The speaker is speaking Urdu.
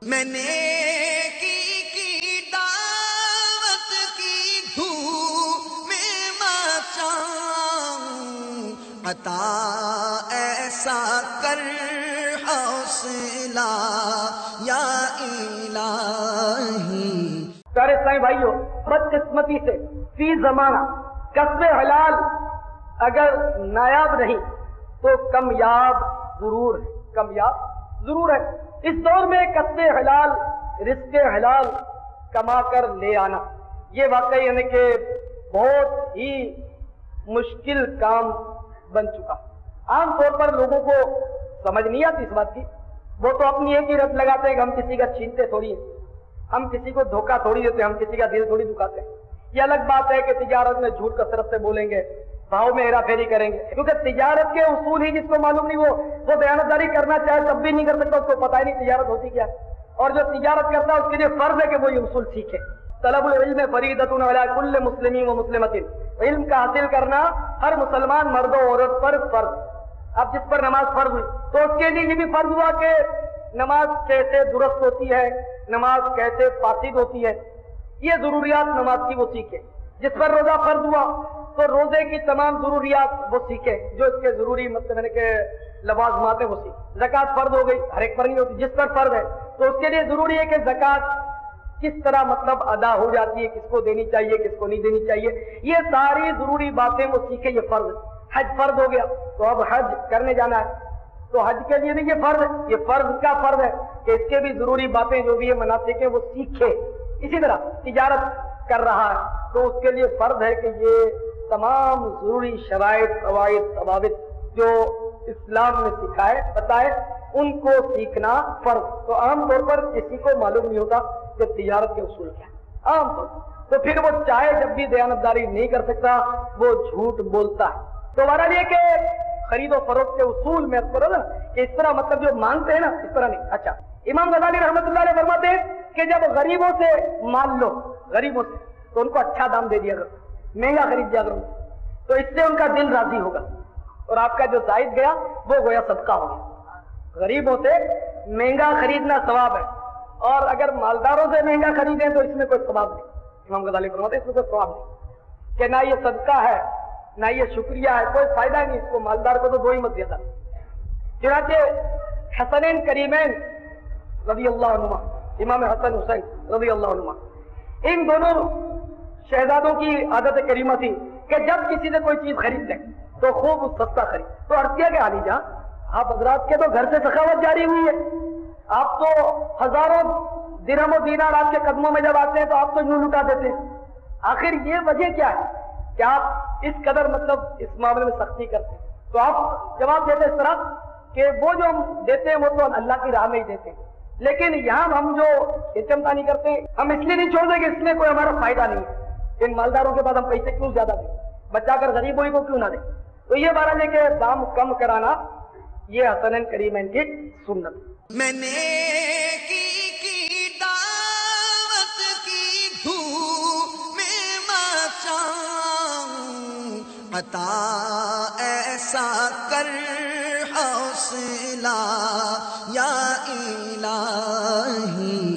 میں نیکی کی دعوت کی دھوم میں مچاؤں، عطا ایسا کر حوصلہ یا الہی۔ پیارے اسلامی بھائیو، بدقسمتی سے فی زمانہ کسب حلال اگر نایاب نہیں تو کامیاب ضرور ہے، کامیاب ضرور ہے۔ اس دور میں کسب حلال، رزق حلال کما کر لے آنا یہ واقعی یعنی کہ بہت ہی مشکل کام بن چکا۔ عام طور پر لوگوں کو سمجھ نہیں آتی اس بات کی، وہ تو اپنی ایک ہی رت لگاتے ہیں کہ ہم کسی کا چھینتے تھوڑی ہیں، ہم کسی کو دھوکہ تھوڑی دیتے ہیں، ہم کسی کا دل تھوڑی دکھاتے ہیں۔ یہ الگ بات ہے کہ تجارت میں جھوٹ کثرت سے بولیں گے، بھاؤ میں ہیرا پھیری کریں گے، کیونکہ تجارت کے اصول ہی جس کو معلوم نہیں وہ دیانتداری کرنا چاہے تب بھی نہیں کر سکتا، اس کو پتہ ہی نہیں تجارت ہوتی کیا ہے۔ اور جو تجارت کرتا ہے اس کے لیے فرض ہے کہ وہ یہ اصول سیکھے۔ طلب العلم فریضۃ علی کل مسلم و مسلمۃ، علم کا حاصل کرنا ہر مسلمان مرد و عورت پر فرض۔ اب جس پر نماز فرض ہوئی تو اس کے لیے یہ بھی فرض ہوا کہ نماز کیسے درست ہوتی ہے، نماز کیسے فاسد ہوتی ہے، یہ ضروریات نماز کی وہ سیکھے۔ جس پر روزہ فرض ہوا تو روزے کی تمام ضروریات وہ سیکھے، جو اس کے ضروری مطلب ہے کہ لوازمات ہیں وہ سیکھے۔ زکوٰۃ فرض ہو گئی، ہر ایک پر نہیں ہوتی، جس پر فرض ہے تو اس کے لیے ضروری ہے کہ زکوٰۃ کس طرح مطلب ادا ہو جاتی ہے، کس کو دینی چاہیے، کس کو نہیں دینی چاہیے، یہ ساری ضروری باتیں وہ سیکھے، یہ فرض ہے۔ حج فرض ہو گیا تو اب حج کرنے جانا ہے تو حج کے لیے بھی یہ فرض ہے، یہ فرض کا فرض ہے کہ اس کے بھی ضروری باتیں جو بھی ہے مناسک ہیں وہ سیکھے۔ اسی طرح تجارت کر رہا ہے تو اس کے لیے فرض ہے کہ یہ تمام ضروری شرائط، قواعد، ضوابط جو اسلام نے سکھائے بتائے ان کو سیکھنا فرض۔ تو عام طور پر کسی کو معلوم نہیں ہوتا کہ تجارت کے اصول کیا ہے عام طور پر، تو پھر وہ چاہے جب بھی دیانتداری نہیں کر سکتا وہ جھوٹ بولتا ہے۔ تو بہرحال یہ کہ خرید و فروخت کے اصول میں کرو نا کہ اس طرح مطلب جو مانگتے ہیں نا اس طرح نہیں۔ اچھا، امام غزالی رحمۃ اللہ علیہ فرماتے ہیں کہ جب غریبوں سے مال لو، غریبوں سے تو ان کو اچھا دام دے دیا کرو، مہنگا خرید دیا کرو، تو اس سے ان کا دل راضی ہوگا اور آپ کا جو زائد گیا وہ گویا صدقہ ہوگا۔ غریبوں سے مہنگا خریدنا ثواب ہے، اور اگر مالداروں سے مہنگا خریدیں تو اس میں کوئی ثواب نہیں۔ امام غزالی فرماتے ہیں اس میں کوئی ثواب نہیں، کہ نہ یہ صدقہ ہے نہ یہ شکریہ ہے، کوئی فائدہ نہیں اس کو، مالدار کو تو دو ہی مت دیتا۔ چنانچہ حسنین کریمین رضی اللہ عنہما، امام حسن حسین رضی اللہ عنہما، ان دونوں شہزادوں کی عادت کریمہ تھی کہ جب کسی سے کوئی چیز خرید لیں تو خوب سستا خرید۔ تو عرض کیا کہ علی جان، آپ حضرات کے تو گھر سے سخاوت جاری ہوئی ہے، آپ تو ہزاروں درہم و دینار آپ کے قدموں میں جب آتے ہیں تو آپ تو یوں لٹا دیتے ہیں، آخر یہ وجہ کیا ہے کہ آپ اس قدر مطلب اس معاملے میں سختی کرتے ہیں؟ تو آپ جواب دیتے اس طرح کہ وہ جو ہم دیتے ہیں وہ تو اللہ کی راہ میں ہی دیتے ہیں، لیکن یہاں ہم جو چمتا نہیں کرتے، ہم اس لیے نہیں چھوڑتے کہ اس میں کوئی ہمارا فائدہ نہیں ہے، ان مالداروں کے بعد ہم پیسے کیوں زیادہ دیں، بچا کر غریبوں کو کیوں نہ دیں۔ تو یہ بارہ ہے کہ دام کم کرانا یہ حسنین کریمین کی سنت۔ میں نیکی کی دعوت کی دھوم میں مچاؤں، عطا ایسا کر حوصلہ یا الہی۔